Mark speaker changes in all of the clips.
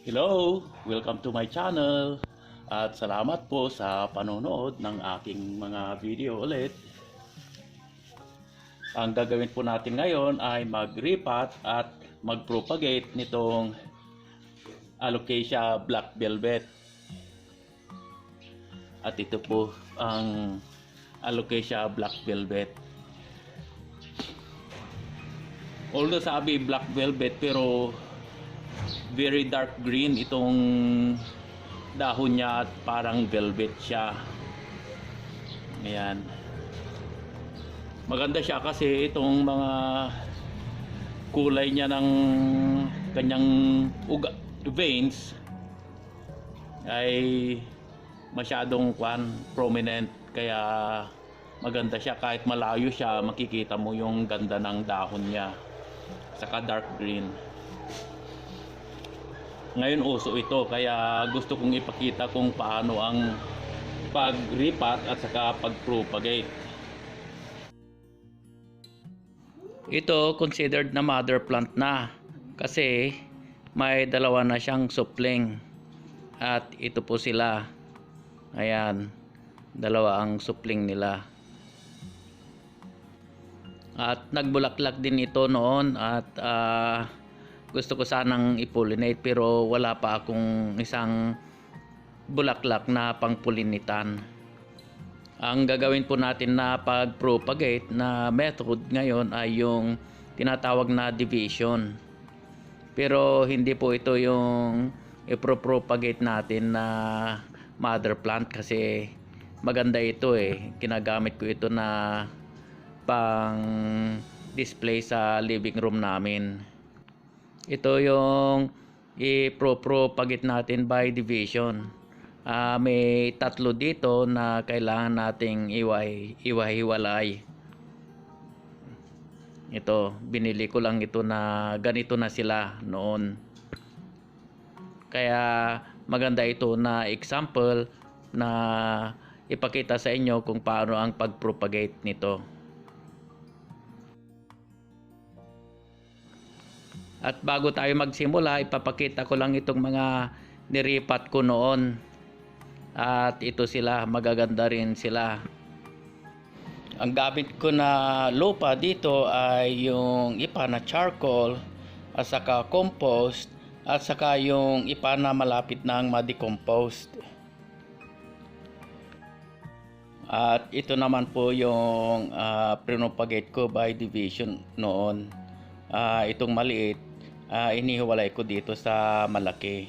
Speaker 1: Hello! Welcome to my channel at salamat po sa panonood ng aking mga video ulit. Ang gagawin po natin ngayon ay mag-repot at mag-propagate nitong Alocasia Black Velvet. At ito po ang Alocasia Black Velvet. Although sabi Black Velvet pero very dark green itong dahon niya at parang velvet siya. Ayan. Maganda siya kasi itong mga kulay niya ng kanyang veins ay masyadong prominent, kaya maganda siya. Kahit malayo siya makikita mo yung ganda ng dahon niya, saka dark green. Ngayon uso ito, kaya gusto kong ipakita kung paano ang pag-repot at saka pag-propagate. Ito considered na mother plant na kasi may dalawa na siyang supling. At ito po sila. Ayan, dalawa ang supling nila. At nagbulaklak din ito noon at gusto ko sanang ipollinate pero wala pa akong isang bulaklak na pangpulinitan. Ang gagawin po natin na pag-propagate na method ngayon ay yung tinatawag na division. Pero hindi po ito yung ipro-propagate natin na mother plant kasi maganda ito Ginagamit ko ito na pang display sa living room namin. Ito yung i-propagate natin by division. May tatlo dito na kailangan nating iwahiwalay. Ito, binili ko lang ito na ganito na sila noon. Kaya maganda ito na example na ipakita sa inyo kung paano ang pag-propagate nito. At bago tayo magsimula, ipapakita ko lang itong mga niripat ko noon. At ito sila, magaganda rin sila. Ang gamit ko na lupa dito ay yung ipa na charcoal, at saka compost, at saka yung ipa na malapit nang ma-decompose. At ito naman po yung propagate ko by division noon. Itong maliit, inihiwalay ko dito sa malaki.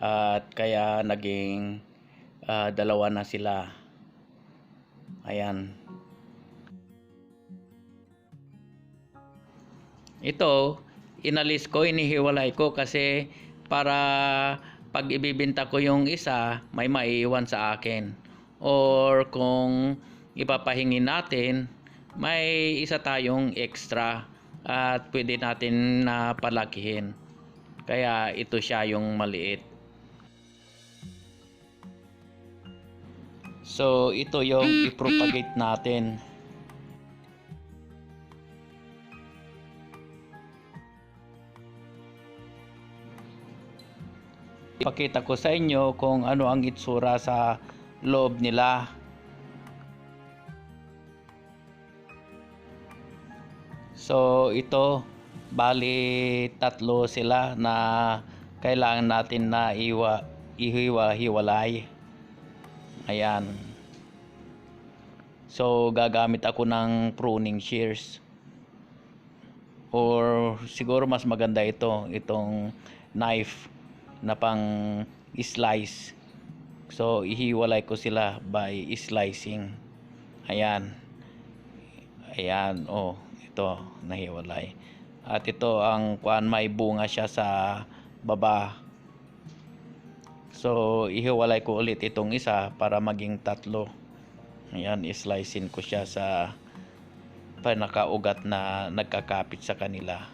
Speaker 1: At kaya naging dalawa na sila. Ayan. Ito, inalis ko, inihiwalay ko kasi para pag ibibenta ko yung isa, may maiiwan sa akin. Or kung ipapahingin natin, may isa tayong extra at pwede natin na palakihin. Kaya ito siya yung maliit. So ito yung i-propagate natin. Ipakita ko sa inyo kung ano ang itsura sa loob nila. So ito, bali tatlo sila na kailangan natin na ihiwa-hiwalay. Ayan. So gagamit ako ng pruning shears. Or siguro mas maganda itong knife na pang slice. So ihiwalay ko sila by slicing. Ayan. Ayan, ito nahiwalay. At ito ang may bunga siya sa baba. So ihiwalay ko ulit itong isa para maging tatlo. Ayan, islicing ko siya sa pinakaugat na nagkakapit sa kanila.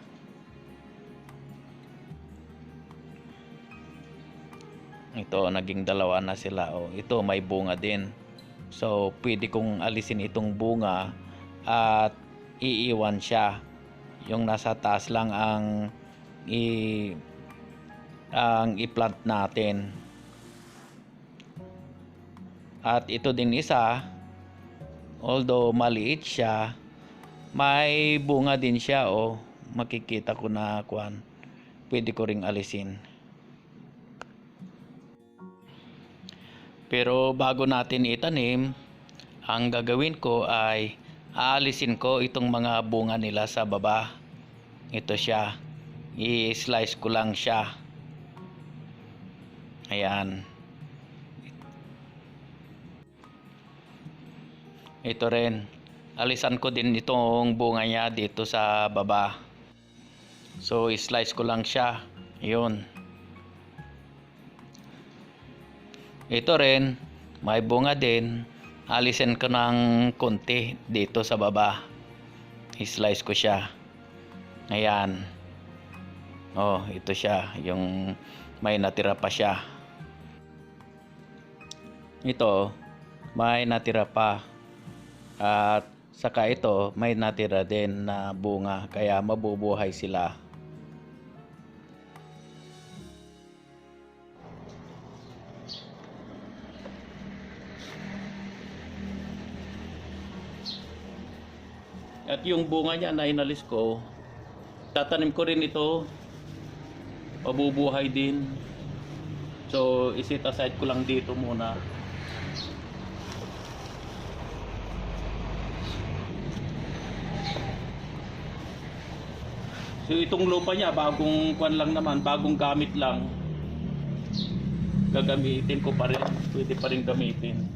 Speaker 1: Ito, naging dalawa na sila. Ito may bunga din. So pwede kong alisin itong bunga at iiwan siya. Yung nasa taas lang ang ang i-plant natin. At ito din isa, although maliit siya, may bunga din siya. Makikita ko na pwede ko ring alisin. Pero bago natin itanim, ang gagawin ko ay aalisin ko itong mga bunga nila sa baba. Ito siya, i-slice ko lang siya. Ayan. Ito rin, alisan ko din itong bunga niya dito sa baba. So i-slice ko lang siya. Yun. Ito rin, may bunga din. Alisin ko ng konti dito sa baba. I-slice ko siya. Ayan. Ito siya, yung may natira pa siya. Ito, may natira pa. At saka ito, may natira din na bunga, kaya mabubuhay sila. At yung bunga niya na inalis ko, tatanim ko rin ito, mabubuhay din. So iset aside ko lang dito muna. So itong lupa niya, bagong lang naman, bagong gamit lang. Gagamitin ko pa rin, pwede pa rin gamitin.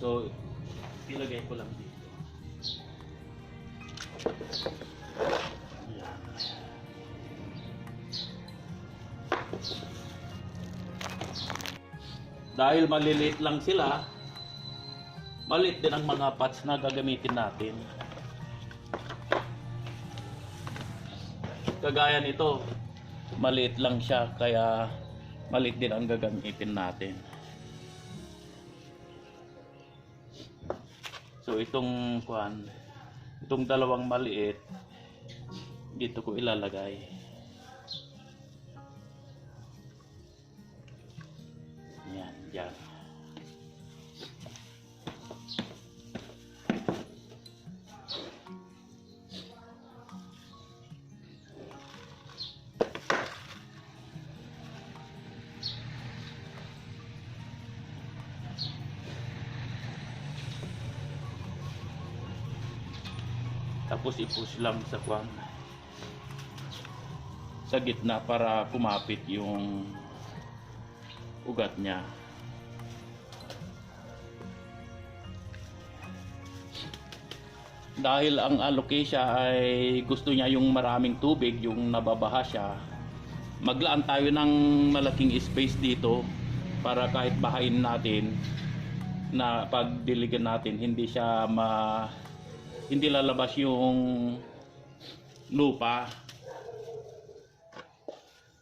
Speaker 1: So ilagay ko lang dito. Ayan. Dahil maliliit lang sila, maliit din ang mga pots na gagamitin natin. Kagaya nito, maliit lang siya, kaya maliit din ang gagamitin natin. So itong dalawang maliit, dito ko ilalagay. Yan, yan. Tapos i-push lang sa gitna para kumapit yung ugat niya. Dahil ang alocasia ay gusto niya yung maraming tubig, yung nababaha siya, maglaan tayo ng malaking space dito para kahit bahain natin, na pagdiligan natin, hindi lalabas yung lupa.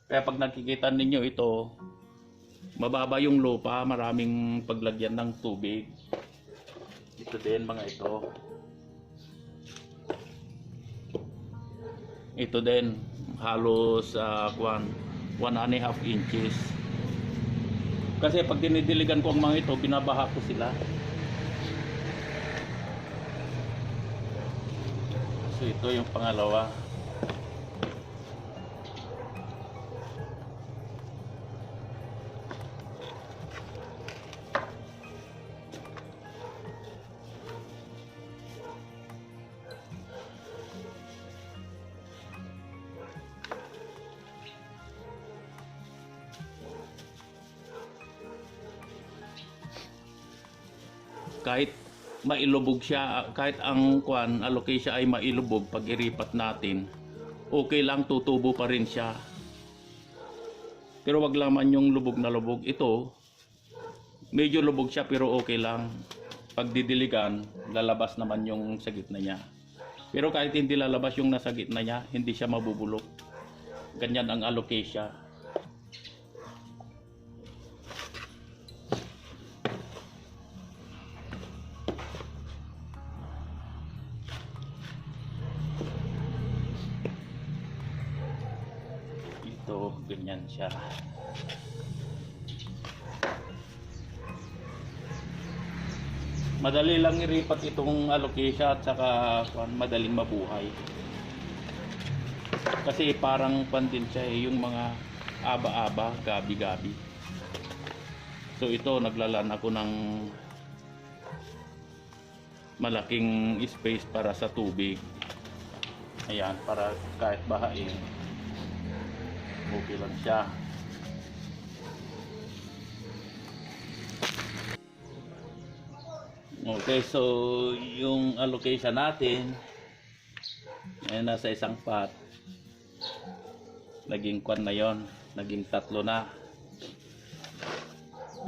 Speaker 1: Kaya pag nakikita ninyo ito, mababa yung lupa, maraming paglagyan ng tubig. Ito din mga ito. Ito din halos 1.5 inches. Kasi pag dinidiligan ko ang mga ito, binabaha ko sila. So ito yung pangalawa. Kahit mailubog siya, kahit ang alocasia ay mailubog, pag iripat natin, okay lang, tutubo pa rin siya. Pero wag laman yung lubog na lubog. Ito, medyo lubog siya pero okay lang. Pag didiligan, lalabas naman yung sa gitna niya. Pero kahit hindi lalabas yung nasa gitna niya, hindi siya mabubulok. Ganyan ang alocasia. Ito. ganyan siya. Madali lang iripat itong alocasia at saka madaling mabuhay. Kasi parang din siya yung mga aba-aba, gabi-gabi. So ito, naglalaan ako ng malaking space para sa tubig. Ayan, para kahit bahain, okay lang siya. Okay, so yung alocasia natin ay nasa isang pot. Naging kwan na yon, naging 3 na.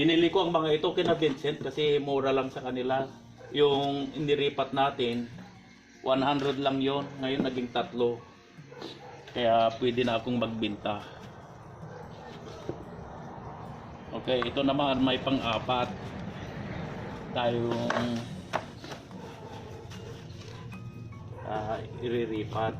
Speaker 1: Binili ko ang mga ito kina Vincent kasi mura lang sa kanila. Yung iniripat natin 100 lang yon, ngayon naging 3. Kaya pwede na akong magbenta. Okay, ito naman may pang-4 tayong iriripat.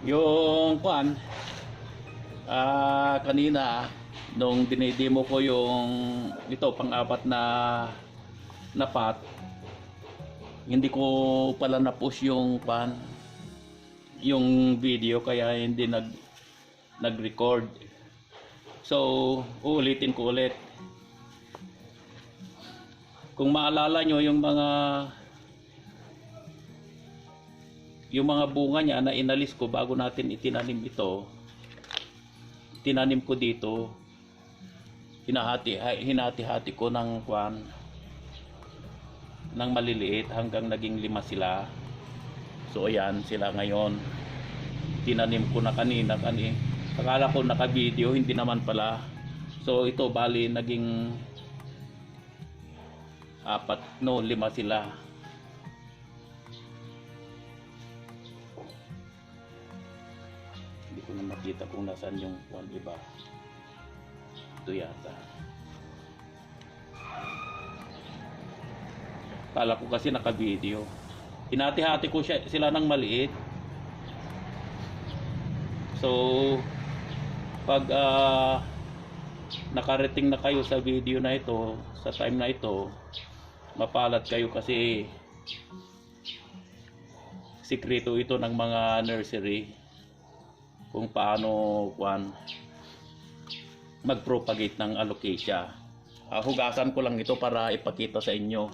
Speaker 1: Yung kwan kanina nung dinidemo ko yung ito pang-4 na pot, hindi ko pala na-push yung kwan, yung video, kaya hindi nag-record. So uulitin ko ulit. Kung maalala nyo yung mga bunga niya na inalis ko bago natin itinanim ito, tinanim ko dito, hinati-hati ko ng kwan, ng maliliit hanggang naging 5 sila. So ayan sila ngayon. Tinanim ko na kanina. Akala ko naka-video, hindi naman pala. So ito bali naging 5 sila. Hindi ko na makita kung nasaan yung kwan iba. Ito yata. Kala ko kasi naka-video. Hinati-hati ko sila ng maliit. So pag nakarating na kayo sa video na ito, sa time na ito, mapalad kayo kasi sikreto ito ng mga nursery kung paano mag-propagate ng alocasia. Hugasan ko lang ito para ipakita sa inyo.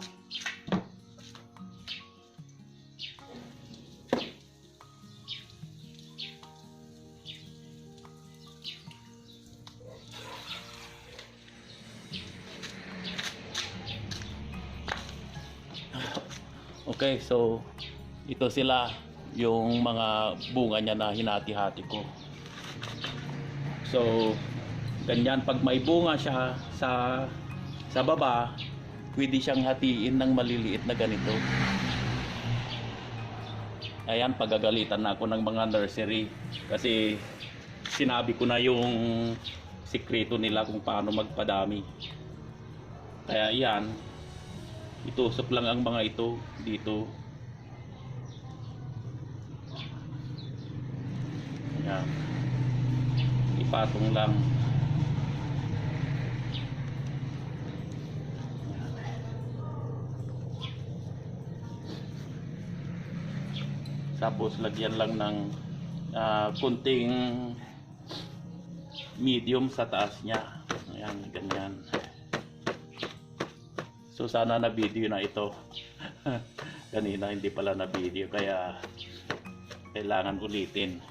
Speaker 1: Okay, so ito sila yung mga bunga niya na hinati-hati ko. So ganyan, pag may bunga siya sa baba, pwede siyang hatiin ng maliliit na ganito. Ayan, pagagalitan na ako ng mga nursery kasi sinabi ko na yung sikreto nila kung paano magpadami. Kaya yan, itusok lang ang mga ito dito. Ayan, ipatong lang. Tapos lagyan lang ng kunting medium sa taas niya. Ayan, ganyan. So sana na video na ito. Kanina hindi pala na video, kaya kailangan ulitin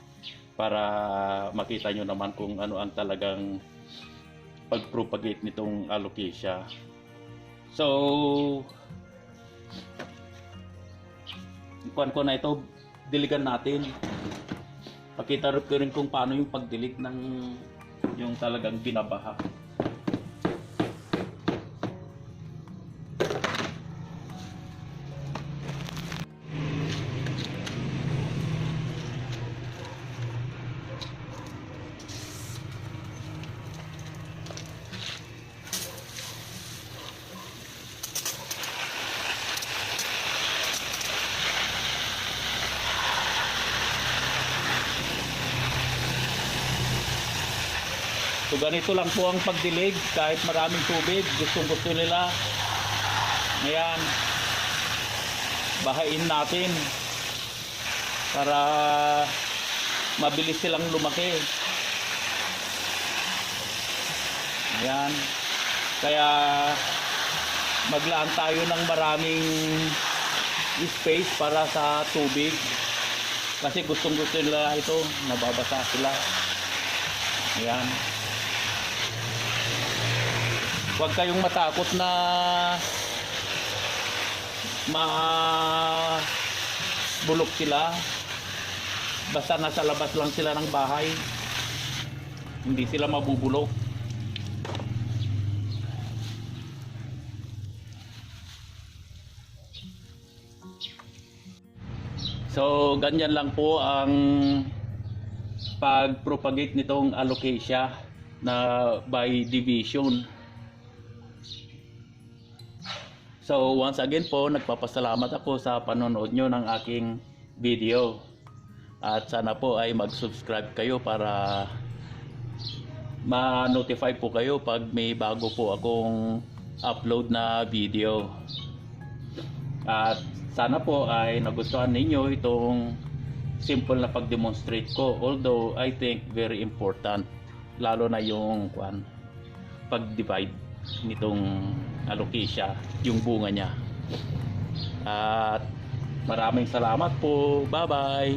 Speaker 1: para makita nyo naman kung ano ang talagang pag-propagate nitong alocasia. So kuan ko na ito, diligan natin. Pakita ko rin kung paano yung pagdilig ng yung talagang binabaha. So ganito lang po ang pagdilig kahit maraming tubig, gusto nila. Ayan, bahain natin para mabilis silang lumaki. Ayan, kaya maglaan tayo ng maraming space para sa tubig kasi gusto nila ito, nababasa sila. Ayan, huwag kayong matakot na bulok sila, basta nasa labas lang sila ng bahay, hindi sila mabubulok. So ganyan lang po ang pag-propagate nitong alocasia na by division. So once again po, nagpapasalamat ako sa panonood nyo ng aking video. At sana po ay mag-subscribe kayo para ma-notify po kayo pag may bago po akong upload na video. At sana po ay nagustuhan ninyo itong simple na pag-demonstrate ko. Although I think very important, lalo na yung pag-divide nitong alocasia, yung bunga niya. At maraming salamat po. Bye bye.